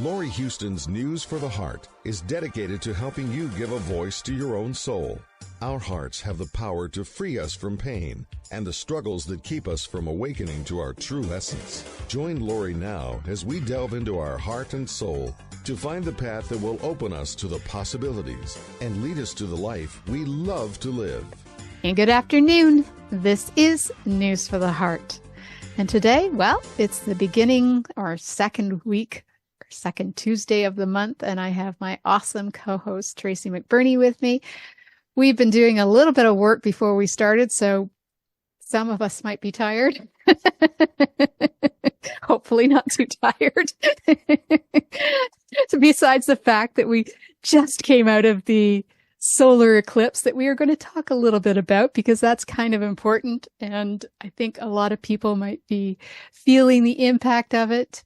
Laurie Huston's News for the Heart is dedicated to helping you give a voice to your own soul. Our hearts have the power to free us from pain and the struggles that keep us from awakening to our true essence. Join Laurie now as we delve into our heart and soul to find the path that will open us to the possibilities and lead us to the life we love to live. And good afternoon. This is News for the Heart. And today, well, it's the beginning or second week, or second Tuesday of the month, and I have my awesome co-host Tracy McBurney with me. We've been doing a little bit of work before we started, so some of us might be tired. Hopefully not too tired. So besides the fact that we just came out of the solar eclipse that we are going to talk a little bit about, because that's kind of important. And I think a lot of people might be feeling the impact of it.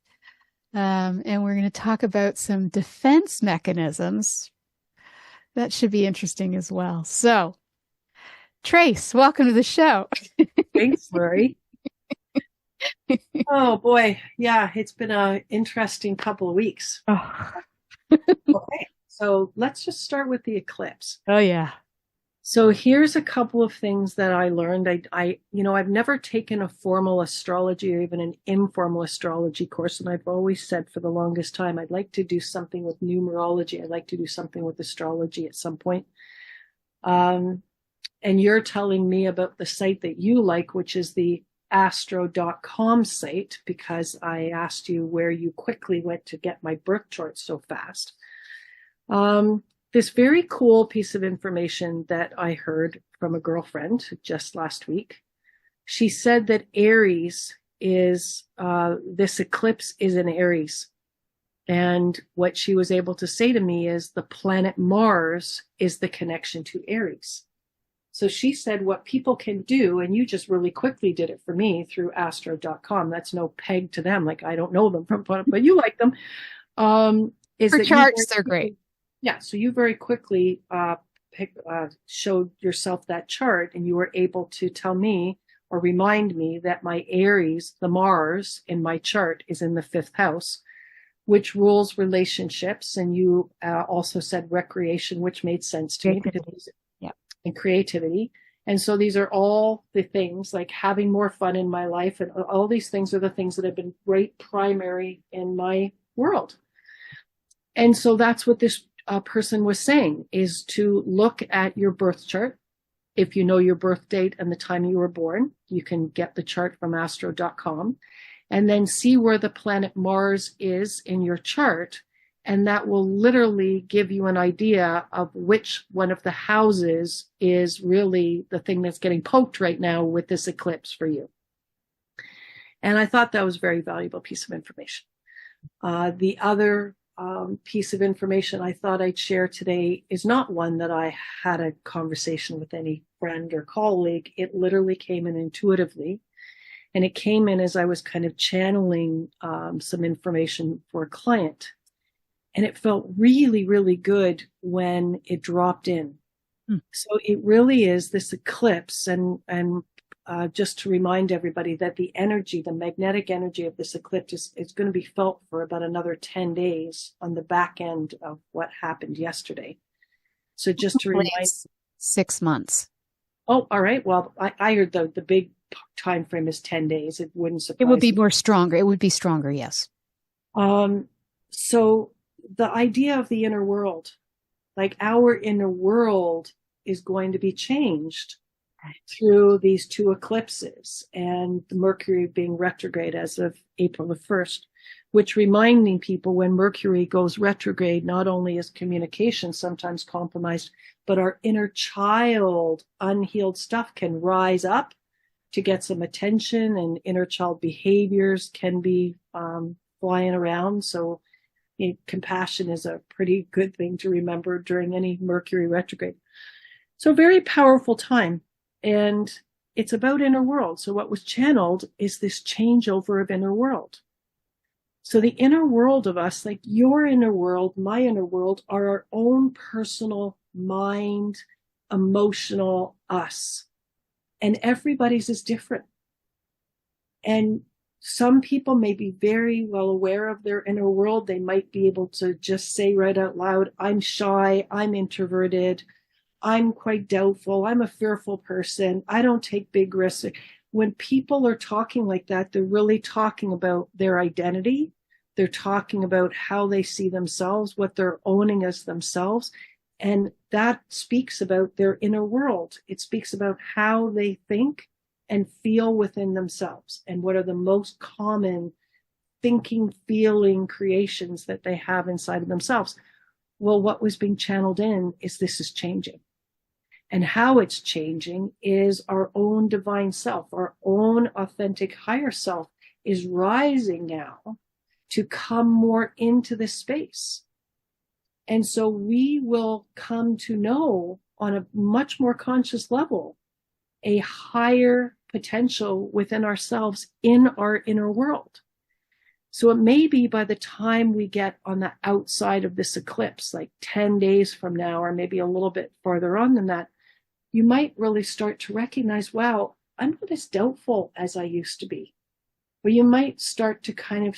And we're going to talk about some defense mechanisms. That should be interesting as well. So, Trace, welcome to the show. Thanks, Laurie. Oh boy. Yeah, it's been an interesting couple of weeks. Oh. Okay, so let's just start with the eclipse. Oh yeah. So here's a couple of things that I learned. I've never taken a formal astrology or even an informal astrology course. And I've always said for the longest time, I'd like to do something with numerology. I'd like to do something with astrology at some point. And you're telling me about the site that you like, which is the astro.com site, because I asked you where you quickly went to get my birth chart so fast. This very cool piece of information that I heard from a girlfriend just last week. She said that Aries is, this eclipse is in Aries. And what she was able to say to me is the planet Mars is the connection to Aries. So she said what people can do, and you just really quickly did it for me through astro.com. That's no peg to them. Like, I don't know them, but you like them. Is For that charts, they're great. Yeah, so you very quickly showed yourself that chart, and you were able to tell me or remind me that my Aries, the Mars in my chart, is in the 5th house, which rules relationships. And you also said recreation, which made sense to me, because and creativity. And so these are all the things, like having more fun in my life, and all these things are the things that have been great primary in my world. And so that's what this person was saying, is to look at your birth chart. If you know your birth date and the time you were born, you can get the chart from astro.com, and then see where the planet Mars is in your chart. And that will literally give you an idea of which one of the houses is really the thing that's getting poked right now with this eclipse for you. And I thought that was a very valuable piece of information. The other piece of information I thought I'd share today is not one that I had a conversation with any friend or colleague. It literally came in intuitively. And it came in as I was kind of channeling some information for a client. And it felt really, really good when it dropped in. So it really is this eclipse. And just to remind everybody that the energy, the magnetic energy of this eclipse is going to be felt for about another 10 days on the back end of what happened yesterday. So just to remind. 6 months. Oh, all right. Well, I heard the big time frame is 10 days. It wouldn't surprise me. It would be more stronger. It would be stronger, yes. So the idea of the inner world, like our inner world, is going to be changed through these 2 eclipses, and the Mercury being retrograde as of April the 1st, which reminding people when Mercury goes retrograde, not only is communication sometimes compromised, but our inner child unhealed stuff can rise up to get some attention, and inner child behaviors can be flying around. So compassion is a pretty good thing to remember during any Mercury retrograde. So very powerful time. And it's about inner world. So what was channeled is this changeover of inner world. So the inner world of us, like your inner world, my inner world, are our own personal mind, emotional us. And everybody's is different. And some people may be very well aware of their inner world. They might be able to just say right out loud, I'm shy, I'm introverted, I'm quite doubtful, I'm a fearful person, I don't take big risks. When people are talking like that, they're really talking about their identity. They're talking about how they see themselves, what they're owning as themselves. And that speaks about their inner world. It speaks about how they think and feel within themselves, and what are the most common thinking, feeling creations that they have inside of themselves. Well, what was being channeled in is this is changing. And how it's changing is our own divine self, our own authentic higher self is rising now to come more into this space. And so we will come to know on a much more conscious level a higher potential within ourselves in our inner world. So it may be by the time we get on the outside of this eclipse, like 10 days from now, or maybe a little bit farther on than that, you might really start to recognize, wow, I'm not as doubtful as I used to be. Or you might start to kind of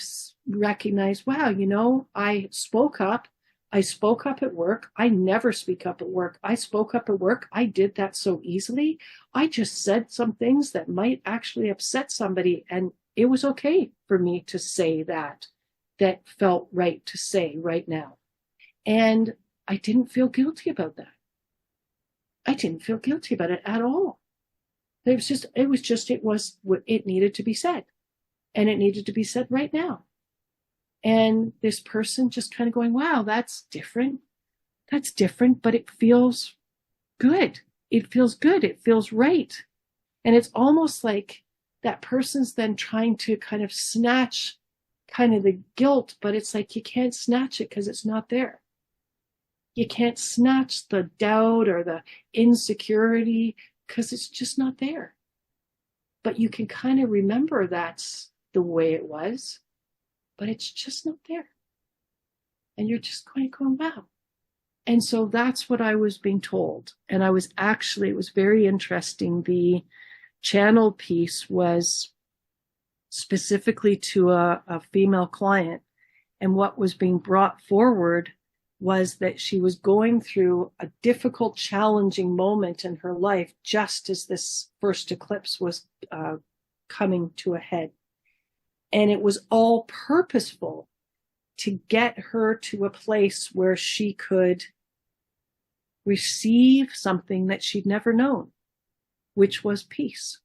recognize, wow, you know, I spoke up at work. I never speak up at work. I spoke up at work. I did that so easily. I just said some things that might actually upset somebody. And it was okay for me to say that felt right to say right now. And I didn't feel guilty about that. I didn't feel guilty about it at all. It needed to be said. And it needed to be said right now. And this person just kind of going, wow, that's different. That's different, but it feels good. It feels good. It feels right. And it's almost like that person's then trying to kind of snatch kind of the guilt, but it's like you can't snatch it because it's not there. You can't snatch the doubt or the insecurity because it's just not there. But you can kind of remember that's the way it was, but it's just not there. And you're just going, wow. And so that's what I was being told. And it was very interesting. The channel piece was specifically to a female client. And what was being brought forward was that she was going through a difficult, challenging moment in her life, just as this first eclipse was coming to a head. And it was all purposeful to get her to a place where she could receive something that she'd never known, which was peace.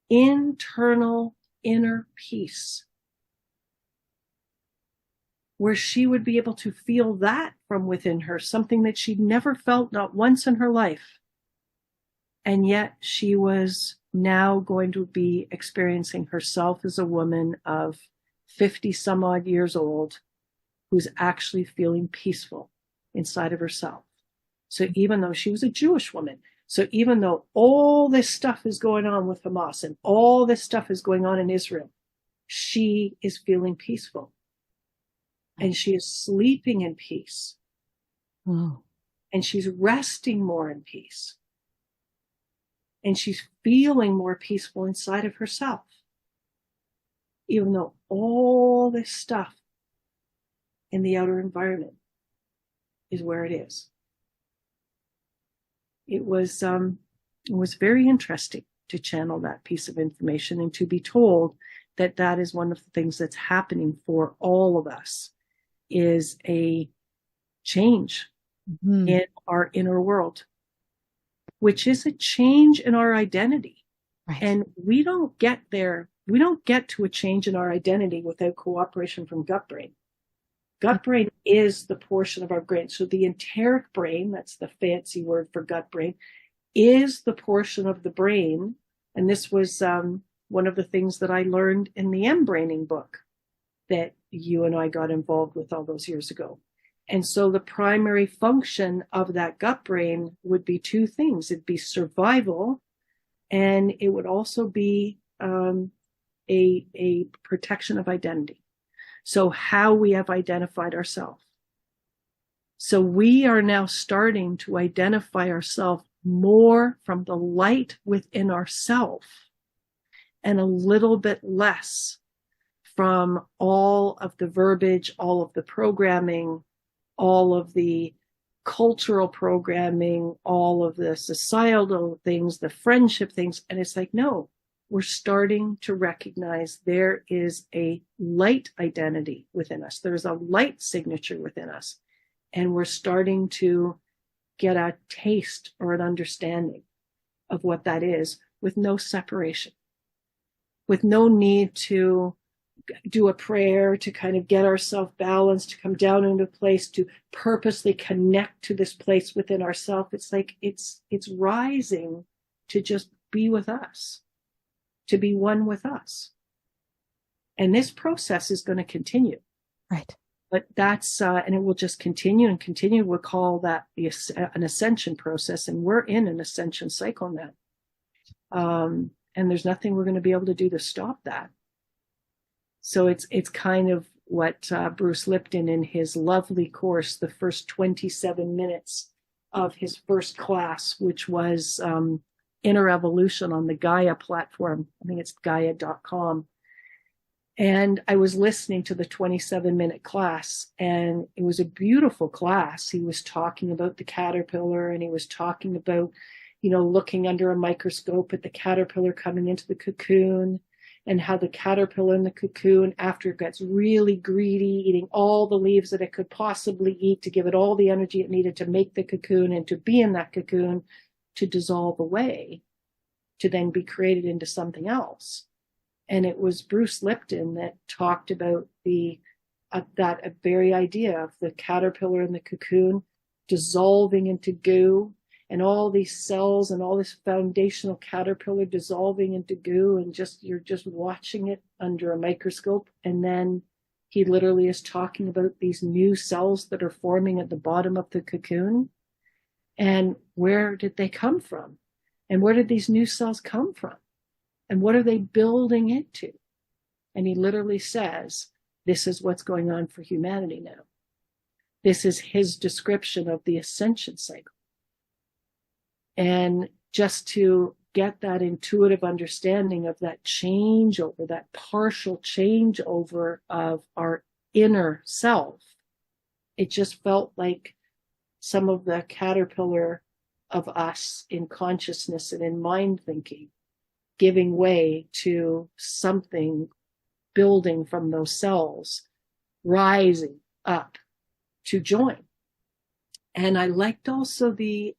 Internal, inner peace. Where she would be able to feel that from within her, something that she'd never felt, not once in her life. And yet she was now going to be experiencing herself as a woman of 50 some odd years old who's actually feeling peaceful inside of herself. So even though she was a Jewish woman, so even though all this stuff is going on with Hamas and all this stuff is going on in Israel, she is feeling peaceful. And she is sleeping in peace. Wow. And she's resting more in peace. And she's feeling more peaceful inside of herself. Even though all this stuff in the outer environment is where it is. It was very interesting to channel that piece of information and to be told that that is one of the things that's happening for all of us, is a change in our inner world, which is a change in our identity. Right. And we don't get there. We don't get to a change in our identity without cooperation from gut brain. Gut brain is the portion of our brain. So the enteric brain, that's the fancy word for gut brain, is the portion of the brain. And this was one of the things that I learned in the M-braining book that you and I got involved with all those years ago. And so the primary function of that gut brain would be two things. It'd be survival, and it would also be a protection of identity. So how we have identified ourselves. So we are now starting to identify ourselves more from the light within ourselves and a little bit less from all of the verbiage, all of the programming, all of the cultural programming, all of the societal things, the friendship things. And it's like, no, we're starting to recognize there is a light identity within us. There's a light signature within us. And we're starting to get a taste or an understanding of what that is with no separation, with no need to do a prayer to kind of get ourselves balanced, to come down into a place, to purposely connect to this place within ourselves. It's like it's rising to just be with us, to be one with us. And this process is going to continue. Right. But that's, and it will just continue and continue. We'll call that an ascension process. And we're in an ascension cycle now. And there's nothing we're going to be able to do to stop that. So it's kind of what Bruce Lipton in his lovely course, the first 27 minutes of his first class, which was Inner Evolution on the Gaia platform. I think it's Gaia.com. And I was listening to the 27-minute class, and it was a beautiful class. He was talking about the caterpillar, and he was talking about, looking under a microscope at the caterpillar coming into the cocoon, and how the caterpillar in the cocoon, after it gets really greedy, eating all the leaves that it could possibly eat to give it all the energy it needed to make the cocoon and to be in that cocoon, to dissolve away, to then be created into something else. And it was Bruce Lipton that talked about that very idea of the caterpillar in the cocoon dissolving into goo, and all these cells and all this foundational caterpillar dissolving into goo, and you're just watching it under a microscope. And then he literally is talking about these new cells that are forming at the bottom of the cocoon. And where did they come from? And where did these new cells come from? And what are they building into? And he literally says, this is what's going on for humanity now. This is his description of the ascension cycle. And just to get that intuitive understanding of that changeover, that partial changeover of our inner self, it just felt like some of the caterpillar of us in consciousness and in mind thinking giving way to something building from those cells, rising up to join. And I liked also the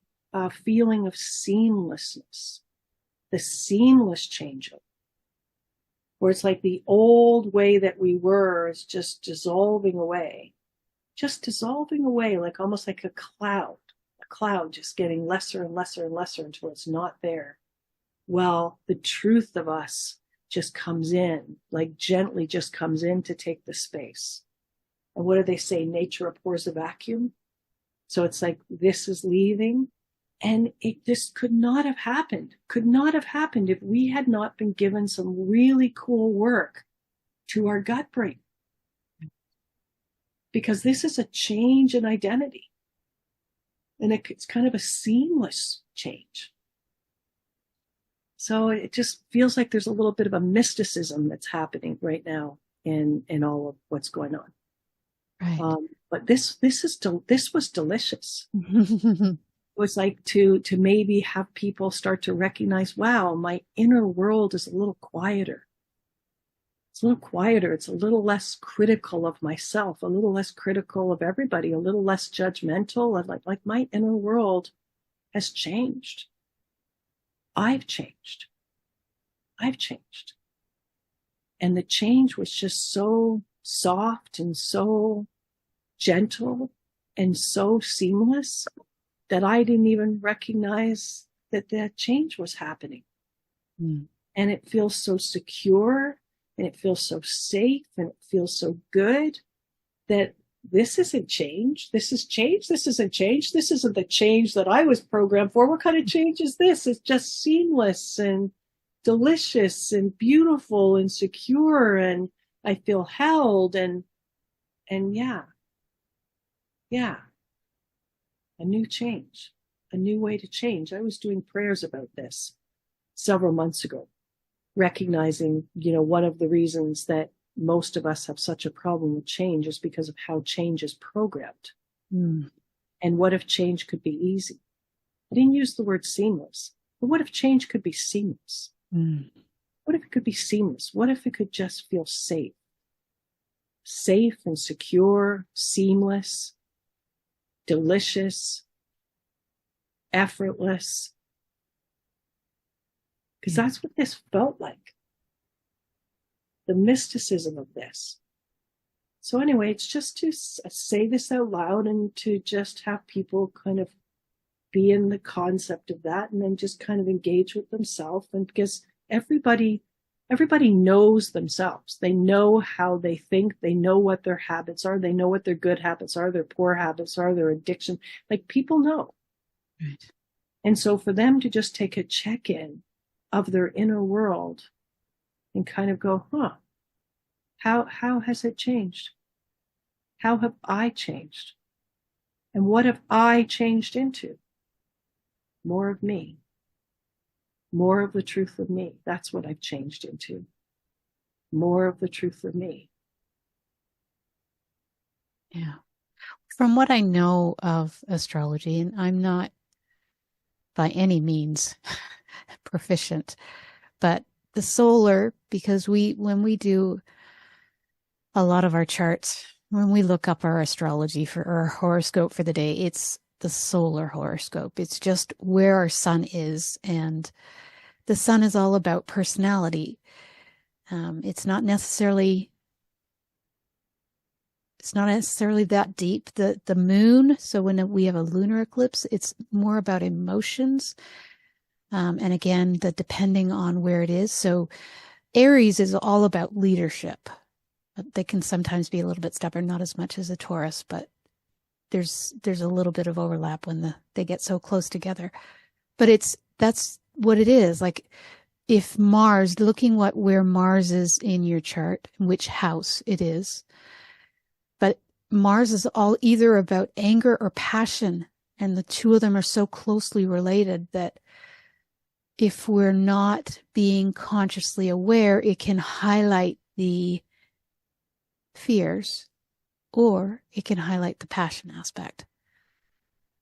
feeling of seamlessness, the seamless changeover, where it's like the old way that we were is just dissolving away, like almost like a cloud just getting lesser and lesser and lesser until it's not there. Well, the truth of us just comes in, like gently just comes in to take the space. And what do they say? Nature abhors a vacuum. So it's like this is leaving. And this could not have happened if we had not been given some really cool work to our gut brain. Because this is a change in identity. And it's kind of a seamless change. So it just feels like there's a little bit of a mysticism that's happening right now in all of what's going on. Right. But this was delicious. It was like to maybe have people start to recognize, wow, my inner world is a little quieter. It's a little quieter. It's a little less critical of myself, a little less critical of everybody, a little less judgmental. And like my inner world has changed. I've changed. And the change was just so soft and so gentle and so seamless that I didn't even recognize that change was happening. Mm. And it feels so secure, and it feels so safe, and it feels so good that this isn't change. This is change. This isn't change. This isn't the change that I was programmed for. What kind of change is this? It's just seamless and delicious and beautiful and secure. And I feel held and yeah. A new change, a new way to change. I was doing prayers about this several months ago. recognizing, one of the reasons that most of us have such a problem with change is because of how change is programmed. Mm. And what if change could be easy? I didn't use the word seamless, but what if change could be seamless? Mm. What if it could be seamless? What if it could just feel safe? Safe and secure, seamless, delicious, effortless. Because that's what this felt like. The mysticism of this. So anyway, it's just to say this out loud and to just have people kind of be in the concept of that and then just kind of engage with themselves. And because everybody knows themselves. They know how they think. They know what their habits are. They know what their good habits are, their poor habits are, their addiction. Like, people know. Right. And so for them to just take a check-in of their inner world and kind of go, how has it changed? How have I changed? And what have I changed into? More of me. More of the truth of me. That's what I've changed into. More of the truth of me. Yeah. From what I know of astrology, and I'm not by any means proficient, but the solar, because when we do a lot of our charts, when we look up our astrology for our horoscope for the day, it's the solar horoscope. It's just where our sun is, and the sun is all about personality. It's not necessarily that deep. The moon, so when we have a lunar eclipse, it's more about emotions. And again, depending on where it is. So Aries is all about leadership. They can sometimes be a little bit stubborn, not as much as a Taurus, but there's a little bit of overlap when they get so close together. But that's what it is. Like, if Mars, looking where Mars is in your chart, which house it is, but Mars is all either about anger or passion, and the two of them are so closely related that if we're not being consciously aware, it can highlight the fears or it can highlight the passion aspect.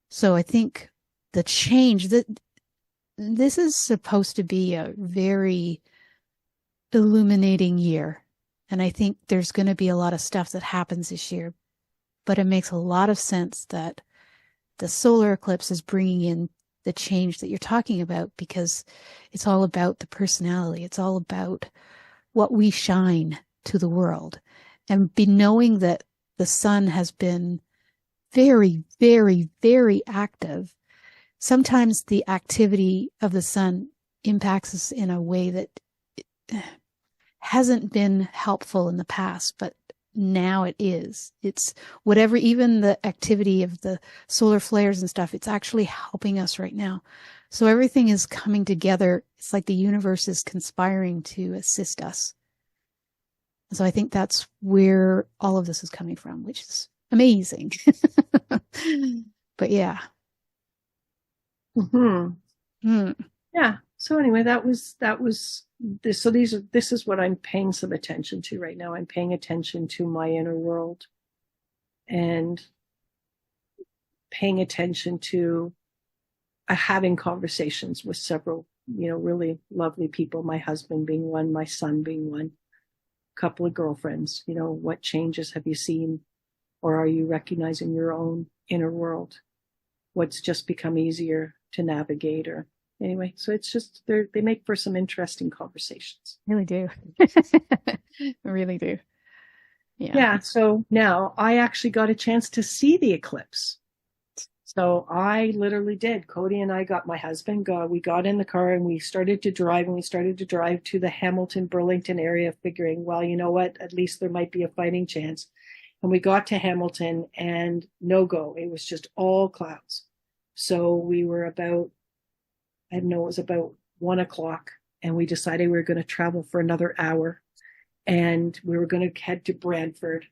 So I think the change that this is supposed to be a very illuminating year. And I think there's going to be a lot of stuff that happens this year, but it makes a lot of sense that the solar eclipse is bringing in the change that you're talking about, because it's all about the personality. It's all about what we shine to the world, and knowing that the sun has been very, very, very active. Sometimes the activity of the sun impacts us in a way that hasn't been helpful in the past, but now it is. It's whatever, even the activity of the solar flares and stuff, it's actually helping us right now. So everything is coming together. It's like the universe is conspiring to assist us. So I think that's where all of this is coming from, which is amazing. But yeah. Yeah. So anyway, that was this. So this is what I'm paying some attention to right now. I'm paying attention to my inner world and paying attention to having conversations with several, really lovely people, my husband being one, my son being one, a couple of girlfriends. What changes have you seen, or are you recognizing your own inner world? What's just become easier to navigate? Or anyway, so it's just, they make for some interesting conversations. Really do. Really do. Yeah. So now I actually got a chance to see the eclipse. So I literally did. Cody and I my husband, we got in the car and we started to drive to the Hamilton, Burlington area, figuring, well, you know what, at least there might be a fighting chance. And we got to Hamilton and no go. It was just all clouds. So we were about, it was about 1:00, and we decided we were going to travel for another hour, and we were going to head to Brantford,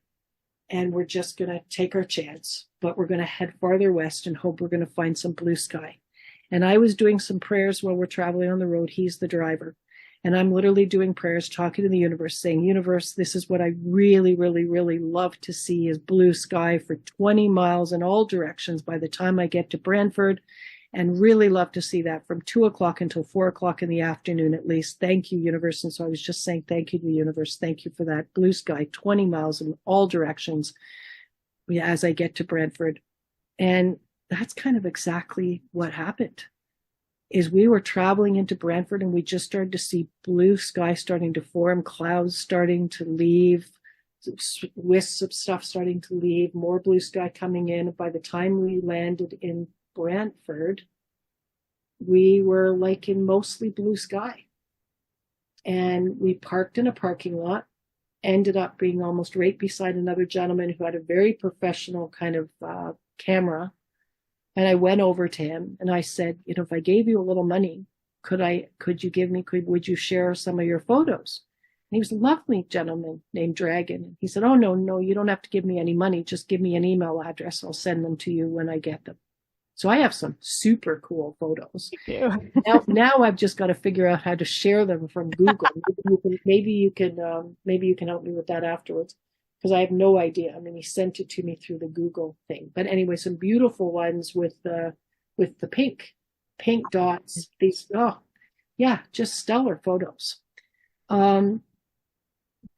and we're just going to take our chance, but we're going to head farther west and hope we're going to find some blue sky. And I was doing some prayers while we're traveling on the road. He's the driver. And I'm literally doing prayers, talking to the universe, saying, universe, this is what I really, really, really love to see is blue sky for 20 miles in all directions by the time I get to Brantford, and really love to see that from 2 o'clock until 4 o'clock in the afternoon, at least. Thank you, universe. And so I was just saying, thank you to the universe. Thank you for that blue sky, 20 miles in all directions as I get to Brantford. And that's kind of exactly what happened. Is we were traveling into Brantford and we just started to see blue sky starting to form, clouds starting to leave, wisps of stuff starting to leave, more blue sky coming in. By the time we landed in Brantford, we were like in mostly blue sky. And we parked in a parking lot, ended up being almost right beside another gentleman who had a very professional kind of camera. And I went over to him and I said, if I gave you a little money, would you share some of your photos? And he was a lovely gentleman named Dragon. He said, oh, no, you don't have to give me any money. Just give me an email address. I'll send them to you when I get them. So I have some super cool photos. Now I've just got to figure out how to share them from Google. Maybe you can help me with that afterwards, because I have no idea. I mean, he sent it to me through the Google thing. But anyway, some beautiful ones with the pink dots. Just stellar photos. And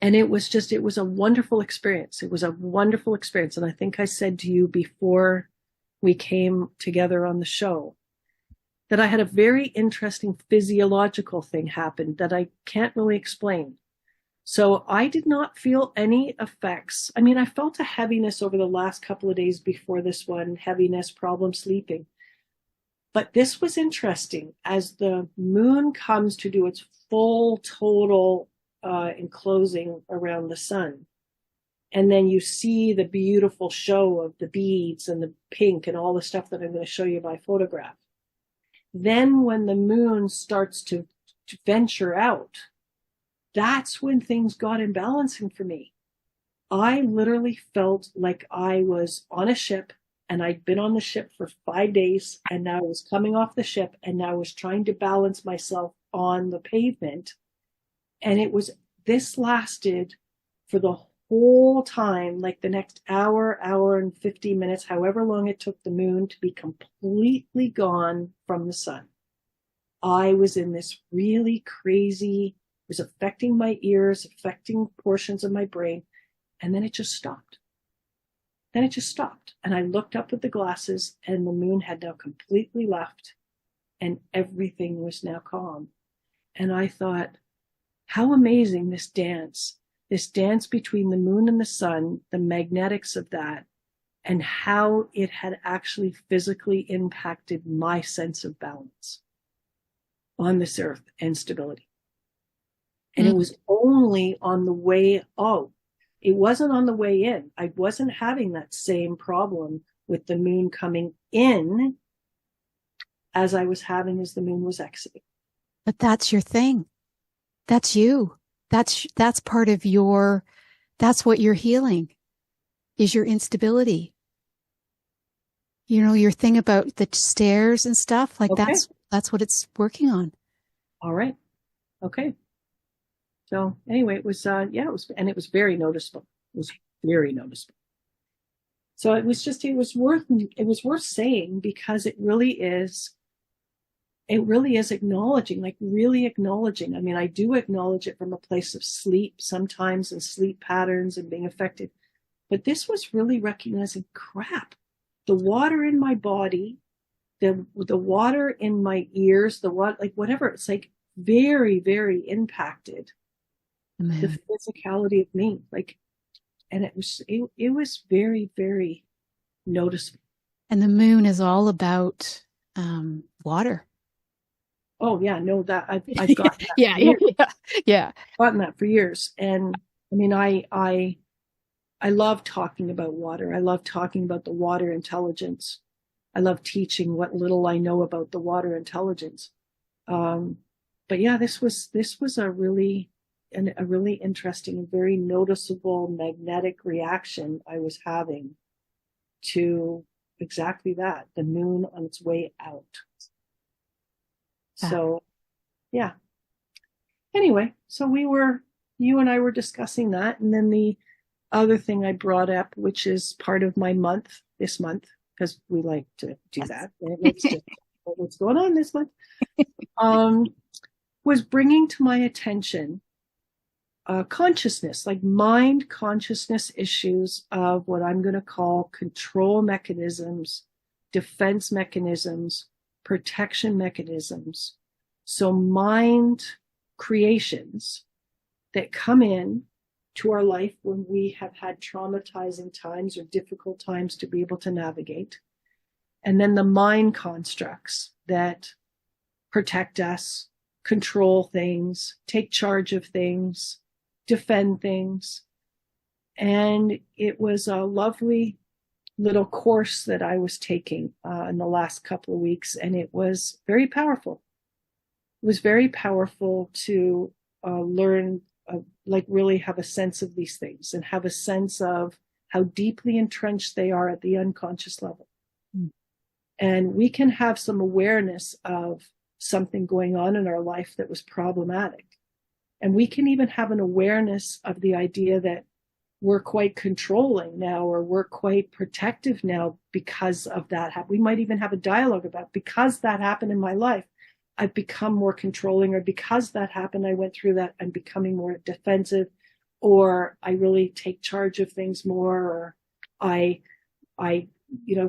it was a wonderful experience. It was a wonderful experience. And I think I said to you before we came together on the show that I had a very interesting physiological thing happen that I can't really explain. So I did not feel any effects. I mean, I felt a heaviness over the last couple of days before this one, heaviness, problem sleeping. But this was interesting. As the moon comes to do its full total enclosing around the sun, and then you see the beautiful show of the beads and the pink and all the stuff that I'm going to show you by photograph. Then when the moon starts to venture out, that's when things got imbalancing for me. I literally felt like I was on a ship and I'd been on the ship for 5 days, and now I was coming off the ship and now I was trying to balance myself on the pavement. And this lasted for the whole time, like the next hour and 50 minutes, however long it took the moon to be completely gone from the sun. I was in this really crazy, it was affecting my ears, affecting portions of my brain. And then it just stopped. And I looked up at the glasses and the moon had now completely left and everything was now calm. And I thought, how amazing this dance between the moon and the sun, the magnetics of that, and how it had actually physically impacted my sense of balance on this earth and stability. And it was only on the way out. It wasn't on the way in. I wasn't having that same problem with the moon coming in as I was having as the moon was exiting. But that's your thing. That's you. That's part of that's what you're healing, is your instability. Your thing about the stairs and stuff, like okay. That's what it's working on. All right. Okay. So anyway, it was very noticeable. It was very noticeable. So it was worth saying, because it really is acknowledging, like really acknowledging. I mean, I do acknowledge it from a place of sleep sometimes, and sleep patterns and being affected. But this was really recognizing, crap, the water in my body, the water in my ears, the water, like whatever, it's like very, very impacted the physicality of me. Like, and it was very, very noticeable. And the moon is all about water. Oh yeah, no, that I've got that. yeah. Gotten that for years. And I mean, I love talking about water. I love talking about the water intelligence. I love teaching what little I know about the water intelligence. But yeah, this was a really interesting and very noticeable magnetic reaction I was having to exactly that, the moon on its way out. So, yeah. anyway, so you and I were discussing that. And then the other thing I brought up, which is part of my month this month, because we like to do that. And let's just what's going on this month, was bringing to my attention consciousness, like mind consciousness issues of what I'm going to call control mechanisms, defense mechanisms, protection mechanisms. So mind creations that come in to our life when we have had traumatizing times or difficult times to be able to navigate. And then the mind constructs that protect us, control things, take charge of things, defend things. And it was a lovely little course that I was taking in the last couple of weeks, and it was very powerful. It was very powerful to learn, like really have a sense of these things and have a sense of how deeply entrenched they are at the unconscious level. Mm. And we can have some awareness of something going on in our life that was problematic. And we can even have an awareness of the idea that we're quite controlling now, or we're quite protective now because of that. We might even have a dialogue about, because that happened in my life, I've become more controlling, or because that happened, I went through that, I'm becoming more defensive, or I really take charge of things more, or I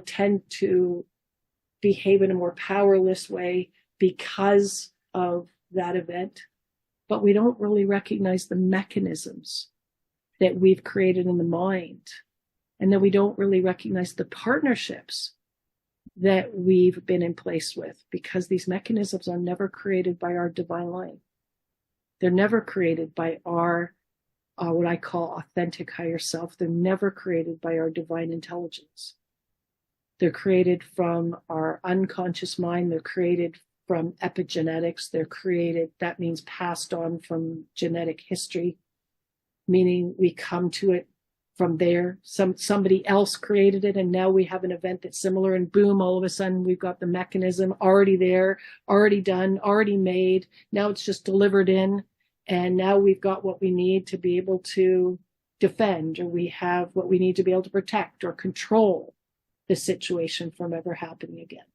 tend to behave in a more powerless way because of that event. But we don't really recognize the mechanisms that we've created in the mind, and that we don't really recognize the partnerships that we've been in place with, because these mechanisms are never created by our divine line. They're never created by our, what I call authentic higher self. They're never created by our divine intelligence. They're created from our unconscious mind. They're created from epigenetics. They're created, that means passed on from genetic history, meaning we come to it from there. Somebody else created it, and now we have an event that's similar, and boom, all of a sudden we've got the mechanism already there, already done, already made. Now it's just delivered in, and now we've got what we need to be able to defend, or we have what we need to be able to protect or control the situation from ever happening again,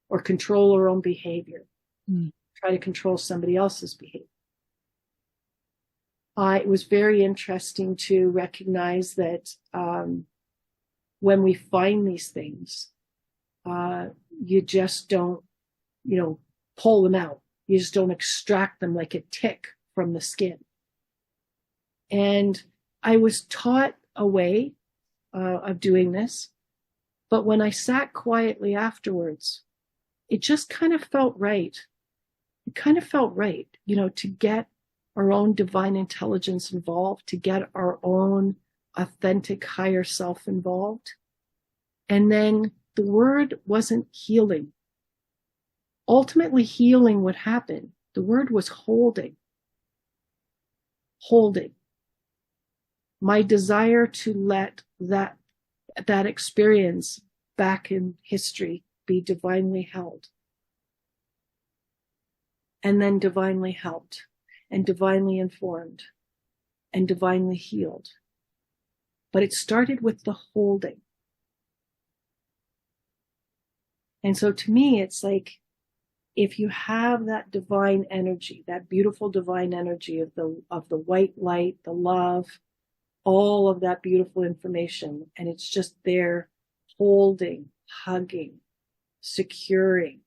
or control our own behavior, try to control somebody else's behavior. It was very interesting to recognize that when we find these things, you just don't, pull them out. You just don't extract them like a tick from the skin. And I was taught a way of doing this, but when I sat quietly afterwards, it just kind of felt right. It kind of felt right, to get our own divine intelligence involved, to get our own authentic higher self involved. And then the word wasn't healing. Ultimately, healing would happen. The word was holding. Holding. My desire to let that experience back in history be divinely held. And then divinely helped, and divinely informed, and divinely healed. But it started with the holding. And so to me, it's like, if you have that divine energy, that beautiful divine energy of the white light, the love, all of that beautiful information, and it's just there holding, hugging, securing,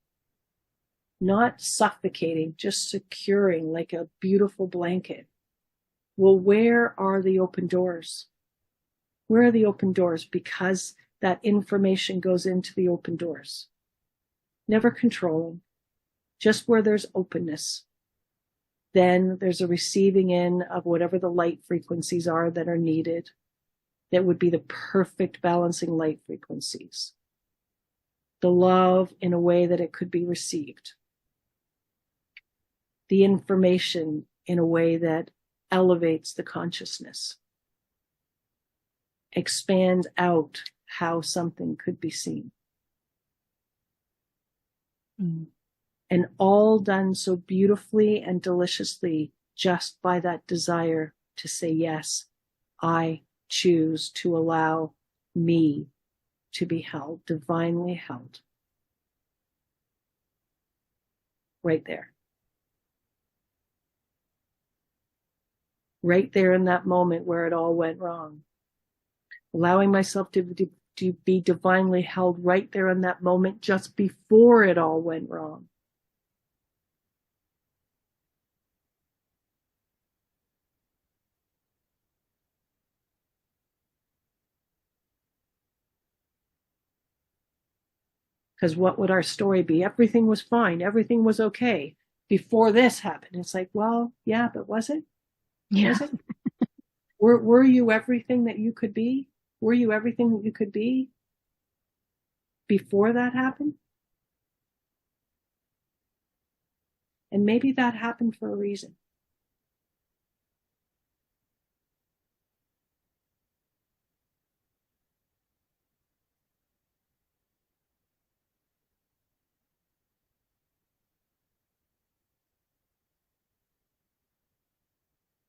not suffocating, just securing like a beautiful blanket. Well, where are the open doors? Where are the open doors? Because that information goes into the open doors. Never controlling, just where there's openness. Then there's a receiving in of whatever the light frequencies are that are needed, that would be the perfect balancing light frequencies. The love in a way that it could be received. The information in a way that elevates the consciousness. Expands out how something could be seen. And all done so beautifully and deliciously just by that desire to say, yes, I choose to allow me to be held, divinely held. Right there. Right there in that moment where it all went wrong. Allowing myself to be divinely held right there in that moment just before it all went wrong. Because what would our story be? Everything was fine. Everything was okay before this happened. It's like, well, yeah, but was it? Yeah. Was it? Were you everything that you could be? Were you everything that you could be before that happened? And maybe that happened for a reason.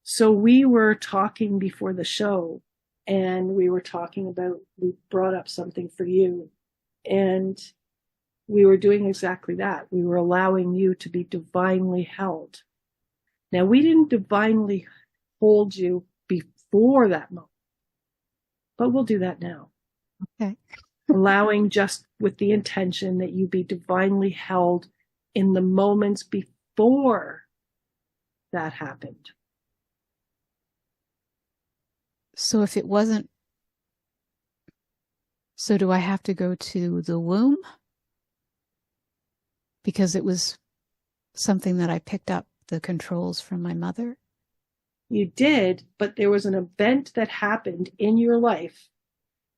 So we were talking before the show, and we brought up something for you, and we were doing exactly that. We were allowing you to be divinely held. Now, we didn't divinely hold you before that moment, but we'll do that now. Okay. Allowing just with the intention that you be divinely held in the moments before that happened. So if it wasn't, so do I have to go to the womb? Because it was something that I picked up the controls from my mother? You did, but there was an event that happened in your life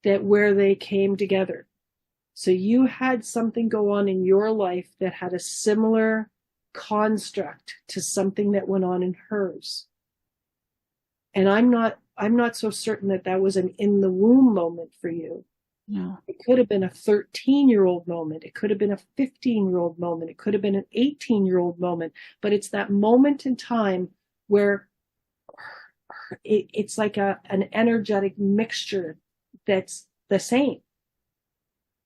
that where they came together. So you had something go on in your life that had a similar construct to something that went on in hers. And I'm not so certain that was an in the womb moment for you. No. It could have been a 13-year-old moment. It could have been a 15-year-old moment. It could have been an 18-year-old moment. But it's that moment in time where it's like an energetic mixture that's the same.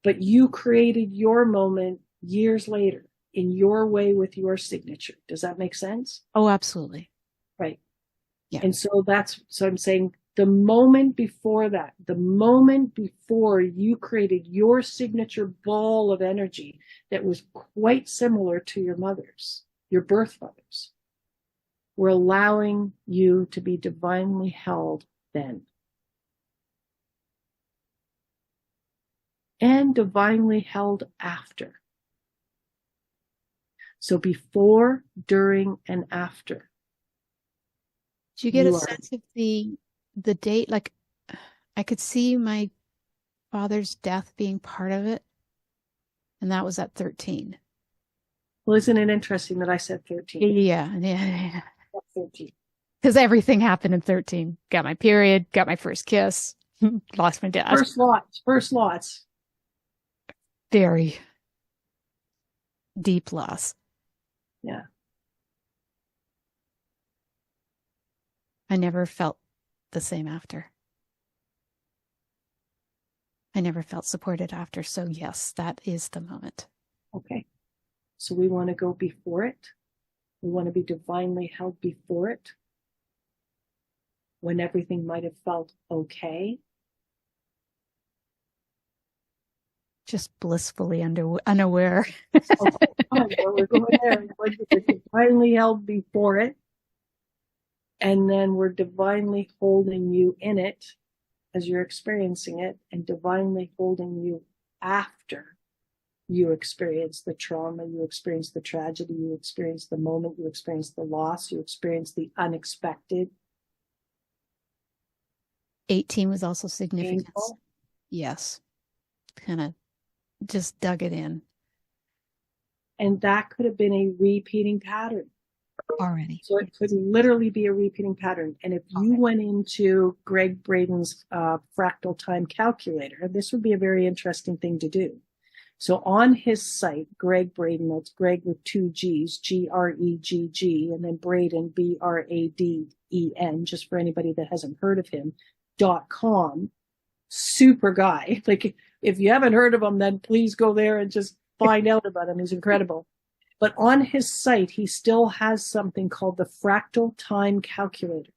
But you created your moment years later in your way with your signature. Does that make sense? Oh, absolutely. Right. Yeah. And so I'm saying the moment before that, the moment before you created your signature ball of energy that was quite similar to your mother's, your birth mother's, we're allowing you to be divinely held then. And divinely held after. So before, during, and after. Do you get a sense of the date? Like, I could see my father's death being part of it, and that was at 13. Well, isn't it interesting that I said 13? Yeah. 13. Because everything happened in 13. Got my period, got my first kiss, lost my dad. First lots. Very deep loss. Yeah. I never felt the same after. I never felt supported after. So yes, that is the moment. Okay. So we want to go before it. We want to be divinely held before it. When everything might have felt okay. Just blissfully unaware. Okay. Well, we're going there. We're divinely held before it. And then we're divinely holding you in it as you're experiencing it, and divinely holding you after you experience the trauma, you experience the tragedy, you experience the moment, you experience the loss, you experience the unexpected. 18 was also significant. Painful. Yes. Kind of just dug it in. And that could have been a repeating pattern. Already. So it could literally be a repeating pattern. And if you went into Greg Braden's fractal time calculator, this would be a very interesting thing to do. So on his site, Greg Braden, that's Greg with 2 G's, Gregg, and then Braden, Braden, just for anybody that hasn't heard of him, .com. Super guy. Like, if you haven't heard of him, then please go there and just find out about him. He's incredible. But on his site, he still has something called the fractal time calculator.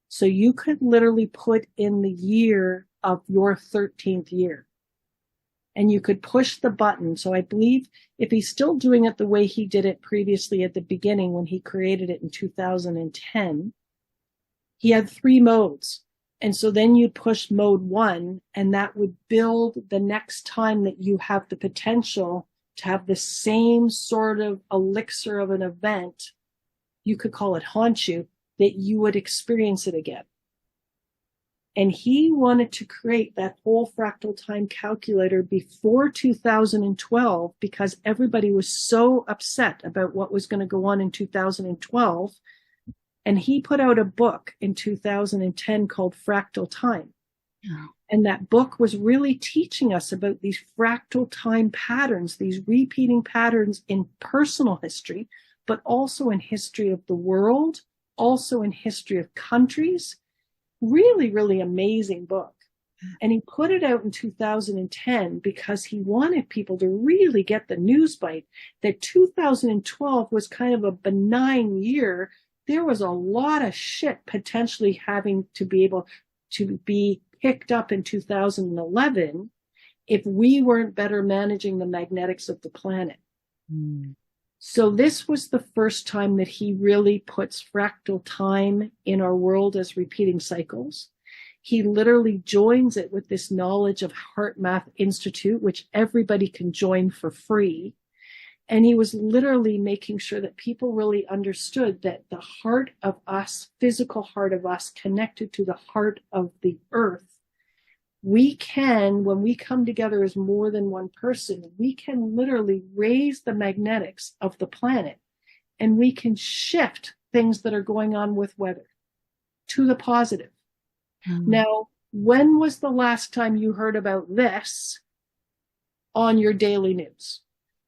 So you could literally put in the year of your 13th year. And you could push the button. So I believe if he's still doing it the way he did it previously at the beginning when he created it in 2010, he had 3 modes. And so then you'd push mode 1, and that would build the next time that you have the potential to have the same sort of elixir of an event, you could call it haunt you, that you would experience it again. And he wanted to create that whole fractal time calculator before 2012 because everybody was so upset about what was going to go on in 2012. And he put out a book in 2010 called Fractal Time. Yeah. And that book was really teaching us about these fractal time patterns, these repeating patterns in personal history, but also in history of the world, also in history of countries. Really, really amazing book. And he put it out in 2010 because he wanted people to really get the news bite that 2012 was kind of a benign year. There was a lot of shit potentially having to be able to be picked up in 2011 if we weren't better managing the magnetics of the planet. So this was the first time that he really puts fractal time in our world as repeating cycles. He literally joins it with this knowledge of Heart Math Institute, which everybody can join for free. And he was literally making sure that people really understood that the heart of us, physical heart of us, connected to the heart of the earth, we can, when we come together as more than one person, we can literally raise the magnetics of the planet, and we can shift things that are going on with weather to the positive. Now, when was the last time you heard about this on your daily news?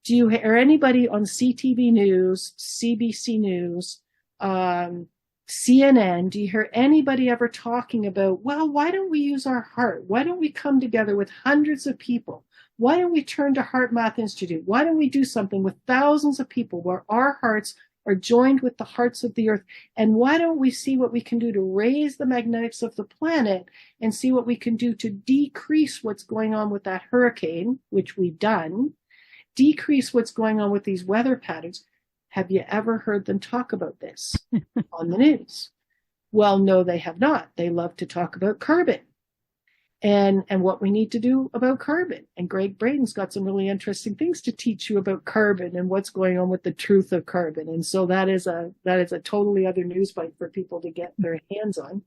Do you hear anybody on CTV News, CBC News, CNN, do you hear anybody ever talking about, well, why don't we use our heart? Why don't we come together with hundreds of people? Why don't we turn to Heart Math Institute? Why don't we do something with thousands of people where our hearts are joined with the hearts of the earth? And why don't we see what we can do to raise the magnetics of the planet and see what we can do to decrease what's going on with that hurricane, which we've done, decrease what's going on with these weather patterns? Have you ever heard them talk about this on the news? Well, no, they have not. They love to talk about carbon and what we need to do about carbon. And Greg Braden's got some really interesting things to teach you about carbon and what's going on with the truth of carbon. And so that is a totally other news bite for people to get their hands on.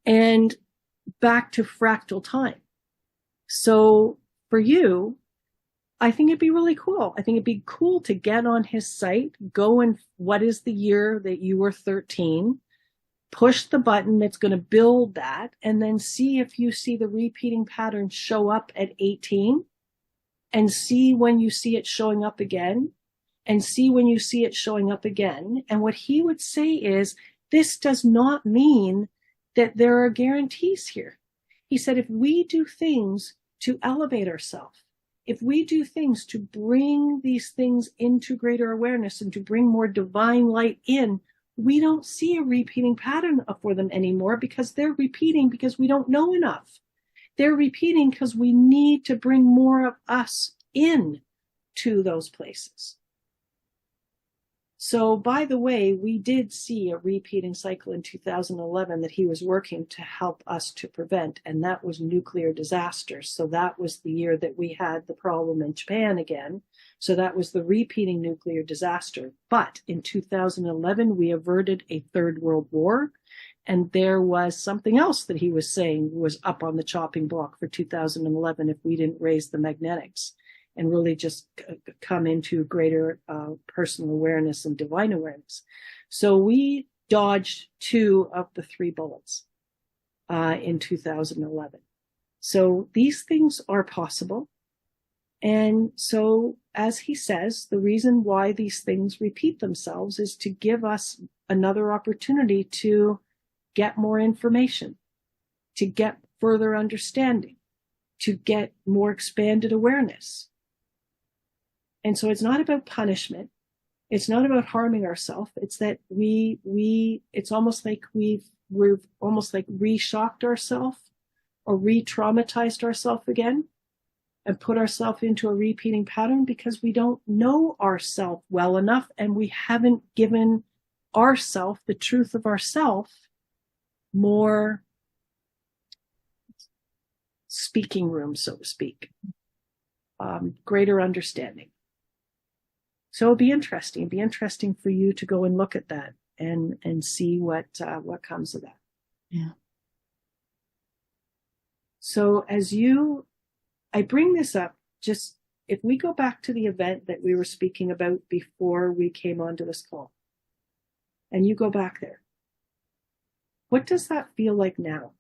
And back to fractal time. So for you, I think it'd be really cool. I think it'd be cool to get on his site, go and what is the year that you were 13, push the button that's going to build that, and then see if you see the repeating pattern show up at 18, and see when you see it showing up again, and see when you see it showing up again. And what he would say is, this does not mean that there are guarantees here. He said, if we do things to elevate ourselves, if we do things to bring these things into greater awareness and to bring more divine light in, we don't see a repeating pattern for them anymore because they're repeating because we don't know enough. They're repeating because we need to bring more of us in to those places. So, by the way, we did see a repeating cycle in 2011 that he was working to help us to prevent, and that was nuclear disaster. So that was the year that we had the problem in Japan again. So that was the repeating nuclear disaster. But in 2011, we averted a third world war, and there was something else that he was saying was up on the chopping block for 2011 if we didn't raise the magnetics and really just come into greater personal awareness and divine awareness. So we dodged 2 of the 3 bullets in 2011. So these things are possible. And so, as he says, the reason why these things repeat themselves is to give us another opportunity to get more information, to get further understanding, to get more expanded awareness. And so it's not about punishment. It's not about harming ourselves. It's that it's almost like we've almost like re-shocked ourselves or re-traumatized ourselves again and put ourselves into a repeating pattern because we don't know ourselves well enough and we haven't given ourself, the truth of ourself, more speaking room, so to speak, greater understanding. So it'll be interesting. It'll be interesting for you to go and look at that and see what comes of that. Yeah. So I bring this up, just if we go back to the event that we were speaking about before we came onto this call, and you go back there, what does that feel like now?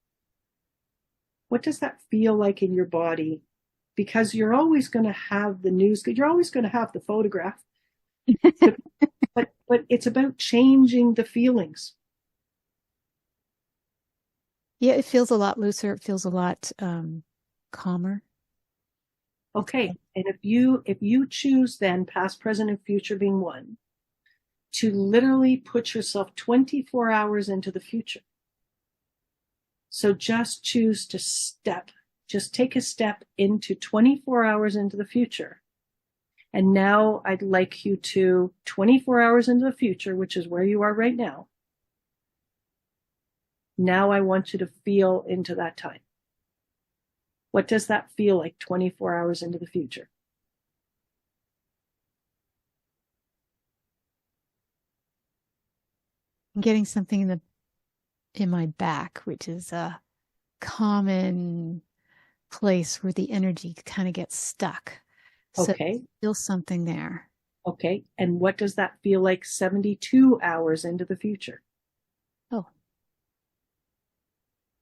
What does that feel like in your body? Because you're always going to have the news, you're always going to have the photograph, but it's about changing the feelings. Yeah, it feels a lot looser. It feels a lot calmer. Okay. And if you choose then, past, present, and future being one, to literally put yourself 24 hours into the future. So just choose to just take a step into 24 hours into the future. And now I'd like you to 24 hours into the future, which is where you are right now. Now I want you to feel into that time. What does that feel like 24 hours into the future? I'm getting something in my back, which is a common place where the energy kind of gets stuck. So Okay. feel something there. Okay. And what does that feel like 72 hours into the future? Oh,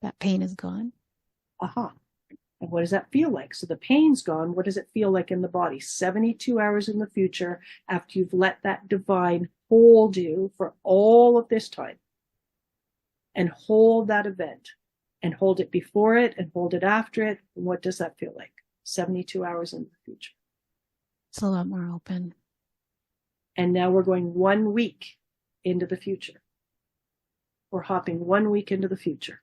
that pain is gone. Aha. And what does that feel like? So the pain's gone. What does it feel like in the body? 72 hours in the future, after you've let that divine hold you for all of this time, and hold that event, and hold it before it, and hold it after it. And what does that feel like? 72 hours in the future. It's a lot more open. And now we're going 1 week into the future. We're hopping 1 week into the future.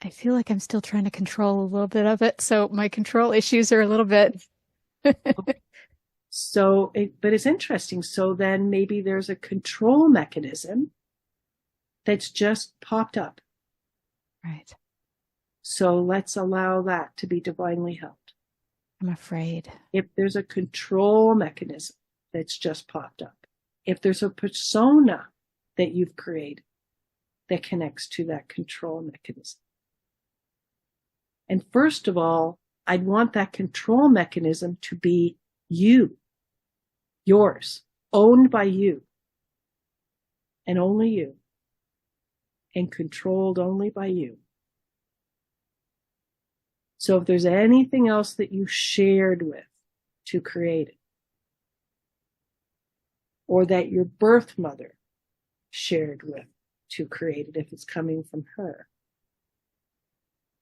I feel like I'm still trying to control a little bit of it. So my control issues are a little bit. So, but it's interesting. So then maybe there's a control mechanism that's just popped up. Right. So let's allow that to be divinely held. I'm afraid. If there's a control mechanism that's just popped up, if there's a persona that you've created that connects to that control mechanism. And first of all, I'd want that control mechanism to be you, yours, owned by you, and only you, and controlled only by you. So if there's anything else that you shared with to create it, or that your birth mother shared with to create it, if it's coming from her,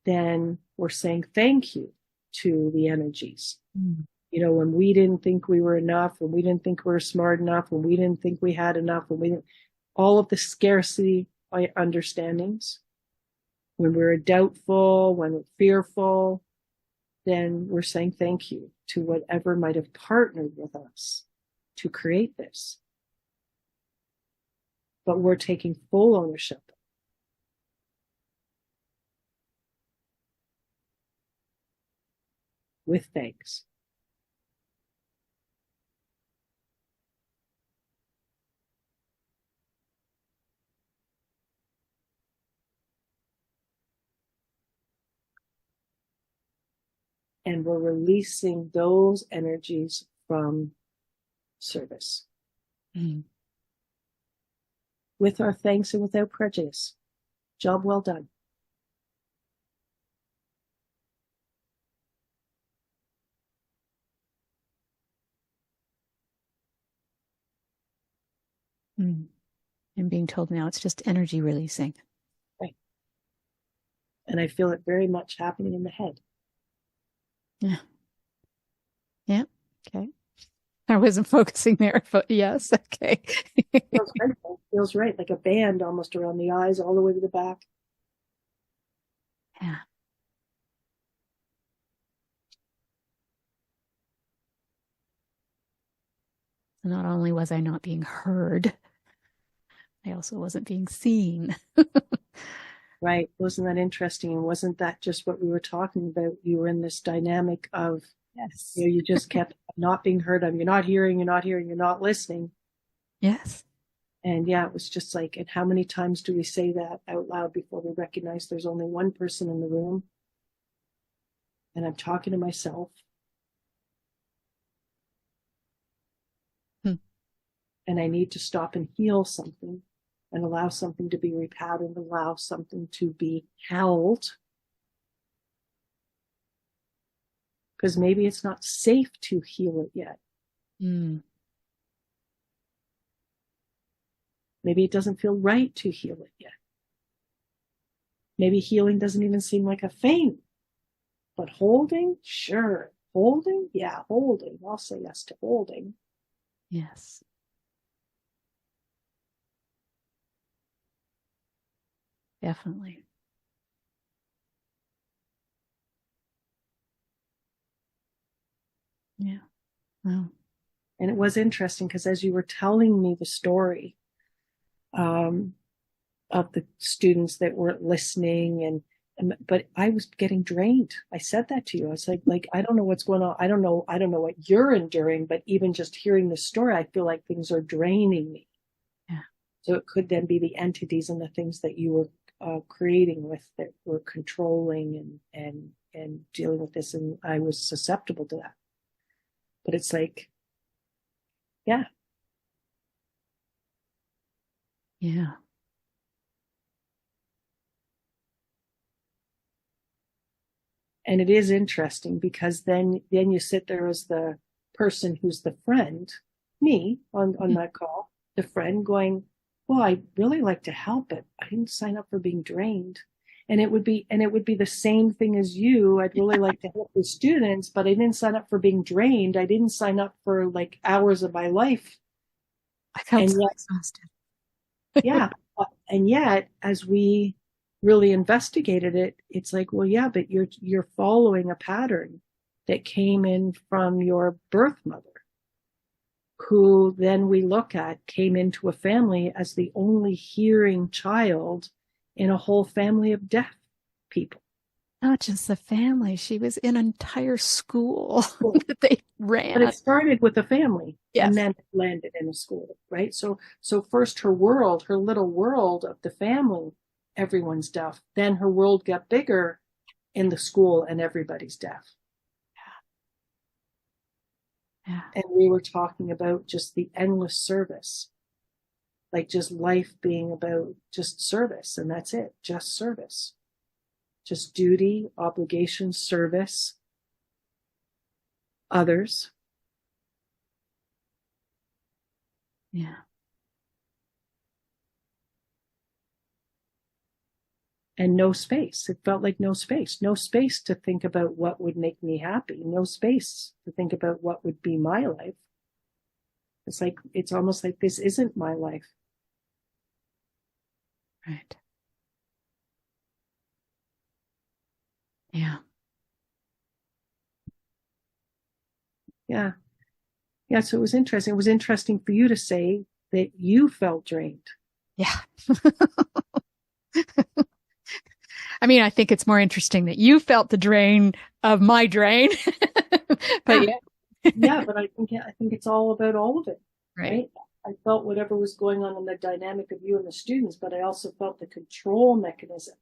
then we're saying thank you to the energies. You know, when we didn't think we were enough, when we didn't think we were smart enough, when we didn't think we had enough, all of the scarcity understandings, when we're doubtful, when we're fearful, then we're saying thank you to whatever might have partnered with us to create this. But we're taking full ownership. With thanks. And we're releasing those energies from service. Mm. with our thanks and without prejudice. Job well done. I'm being told now it's just energy releasing. Right. And I feel it very much happening in the head. Yeah. Yeah. Okay. I wasn't focusing there, but yes. Okay. Feels right. Feels right. Like a band almost around the eyes, all the way to the back. Yeah. Not only was I not being heard, I also wasn't being seen. Right. Wasn't that interesting? And wasn't that just what we were talking about? You were in this dynamic of, Yes. you just kept not being heard. You're not hearing, you're not listening. Yes. And yeah, it was just like, and how many times do we say that out loud before we recognize there's only one person in the room? And I'm talking to myself. And I need to stop and heal something and allow something to be repatterned, allow something to be held. Because maybe it's not safe to heal it yet. Maybe it doesn't feel right to heal it yet. Maybe healing doesn't even seem like a thing. But holding, sure. Holding, yeah, holding. I'll say yes to holding. Yes. Definitely. Yeah. Wow. And it was interesting because as you were telling me the story of the students that weren't listening, but I was getting drained. I said that to you. I was like, I don't know what's going on. I don't know what you're enduring, but even just hearing the story, I feel like things are draining me. Yeah. So it could then be the entities and the things that you were creating with that were controlling and dealing with this, and I was susceptible to that. But it's like, yeah. Yeah. And it is interesting because then you sit there as the person who's the friend, me on that call, the friend going, well, I really like to help, but I didn't sign up for being drained. And it would be the same thing as you. I'd really like to help the students, but I didn't sign up for being drained. I didn't sign up for like hours of my life. I felt so exhausted. Yeah. And yet, as we really investigated it, it's like, well, yeah, but you're following a pattern that came in from your birth mother, who then we look at came into a family as the only hearing child in a whole family of deaf people. Not just the family. She was in an entire school that they ran. But it started with a family, yes. And then it landed in a school, right? So first her little world of the family, everyone's deaf. Then her world got bigger in the school and everybody's deaf. Yeah. And we were talking about just the endless service, like just life being about just service, and that's it, just service. Just duty, obligation, service, others. Yeah. And no space. It felt like no space to think about what would make me happy, no space to think about what would be my life. It's almost like this isn't my life. Right. Yeah. Yeah. Yeah. So it was interesting. It was interesting for you to say that you felt drained. Yeah. I mean, I think it's more interesting that you felt the drain of my drain. But yeah, but I think it's all about all of it. Right. I felt whatever was going on in the dynamic of you and the students, but I also felt the control mechanism.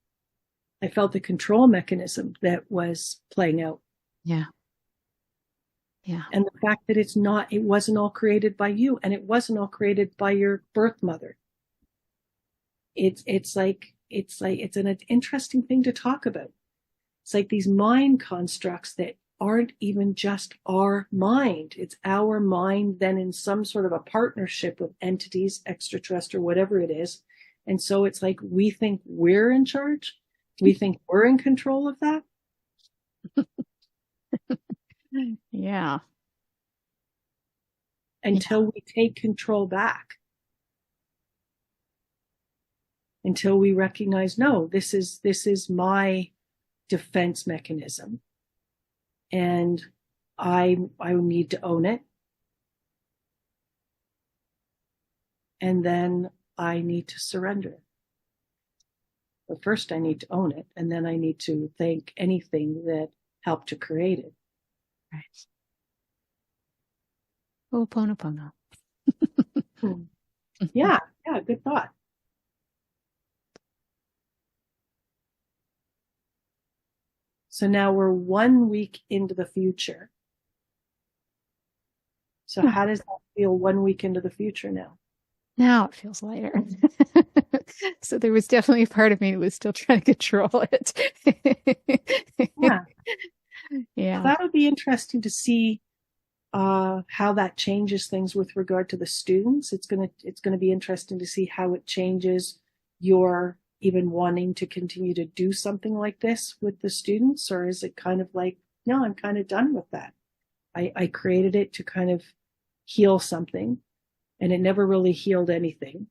I felt the control mechanism that was playing out. Yeah. Yeah. And the fact that it wasn't all created by you, and it wasn't all created by your birth mother. it's an interesting thing to talk about. It's like these mind constructs that aren't even just our mind. It's our mind then in some sort of a partnership with entities, extraterrestrial, whatever it is. And so it's like we think we're in charge. We think we're in control of that. Yeah. Until we take control back. Until we recognize, no, this is my defense mechanism. And I need to own it. And then I need to surrender it. But first I need to own it, and then I need to thank anything that helped to create it. Right. Ho'oponopono. Yeah, good thought. So now we're 1 week into the future. So how does that feel 1 week into the future now? Now it feels lighter. So there was definitely a part of me that was still trying to control it. Yeah. Yeah. Well, that'll be interesting to see how that changes things with regard to the students. It's gonna be interesting to see how it changes your even wanting to continue to do something like this with the students, or is it kind of like, no, I'm kind of done with that. I created it to kind of heal something, and it never really healed anything.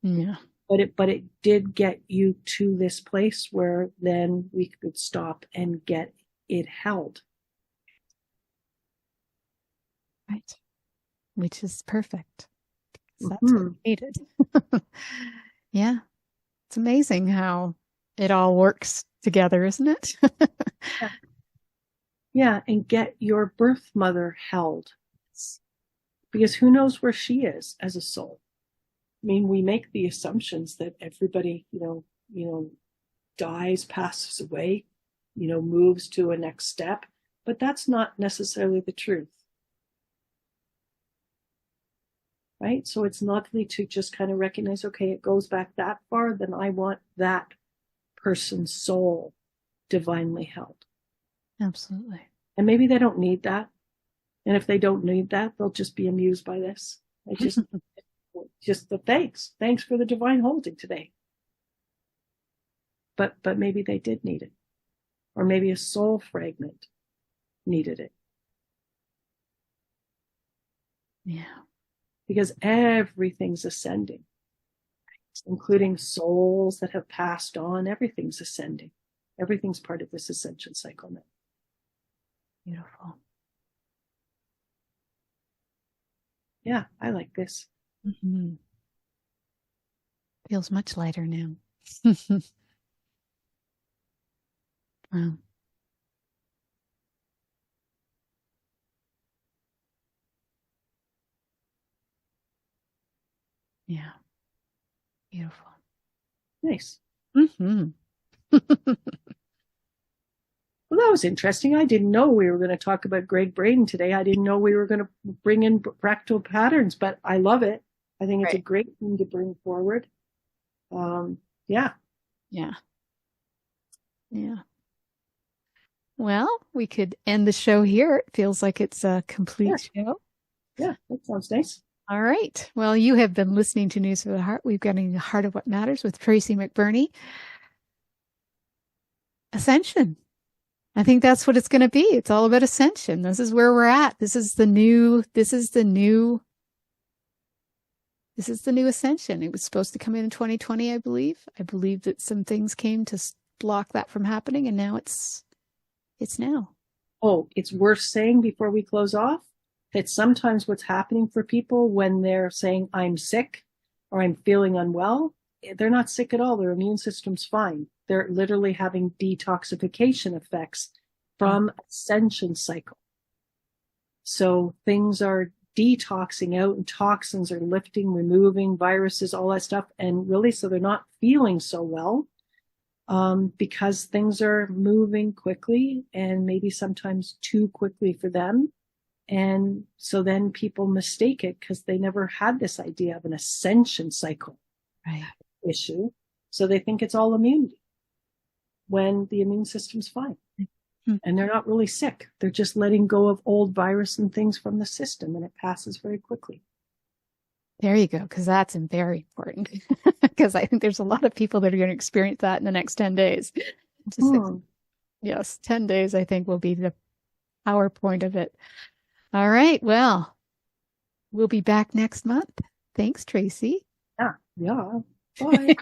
Yeah. But it did get you to this place where then we could stop and get it held. Right. Which is perfect. That's Mm-hmm. what we needed. Yeah. It's amazing how it all works together, isn't it? Yeah. Yeah, and get your birth mother held. Because who knows where she is as a soul. I mean, we make the assumptions that everybody, dies, passes away, moves to a next step, but that's not necessarily the truth. Right? So it's lovely to just kind of recognize, okay, it goes back that far, then I want that person's soul divinely held. Absolutely. And maybe they don't need that. And if they don't need that, they'll just be amused by this. I just the thanks for the divine holding today. But maybe they did need it, or maybe a soul fragment needed it. Yeah. Because everything's ascending, including souls that have passed on. Everything's ascending. Everything's part of this ascension cycle now. Beautiful. Yeah, I like this. Mm-hmm. Feels much lighter now. Wow. Yeah. Beautiful. Nice. Mm-hmm. Well, that was interesting. I didn't know we were going to talk about Greg Braden today. I didn't know we were going to bring in fractal patterns, but I love it. I think it's a great thing to bring forward. Yeah. Yeah. Yeah. Well, we could end the show here. It feels like it's a complete show. Yeah, that sounds nice. All right. Well, you have been listening to News for the Heart. We've got in the Heart of What Matters with Tracy McBurney. Ascension. I think that's what it's going to be. It's all about ascension. This is where we're at. This is the new ascension. It was supposed to come in 2020, I believe. I believe that some things came to block that from happening, and now it's now. Oh, it's worth saying before we close off that sometimes what's happening for people when they're saying, I'm sick or I'm feeling unwell, they're not sick at all. Their immune system's fine. They're literally having detoxification effects from ascension cycle. So things are detoxing out and toxins are lifting, removing viruses, all that stuff. And really, so they're not feeling so well because things are moving quickly and maybe sometimes too quickly for them. And so then people mistake it because they never had this idea of an ascension cycle issue. So they think it's all immunity when the immune system's fine. And they're not really sick. They're just letting go of old virus and things from the system, and it passes very quickly. There you go, because that's very important. Because I think there's a lot of people that are going to experience that in the next 10 days. Yes, 10 days, I think, will be the PowerPoint of it. All right, well, we'll be back next month. Thanks, Tracy. Yeah. Bye.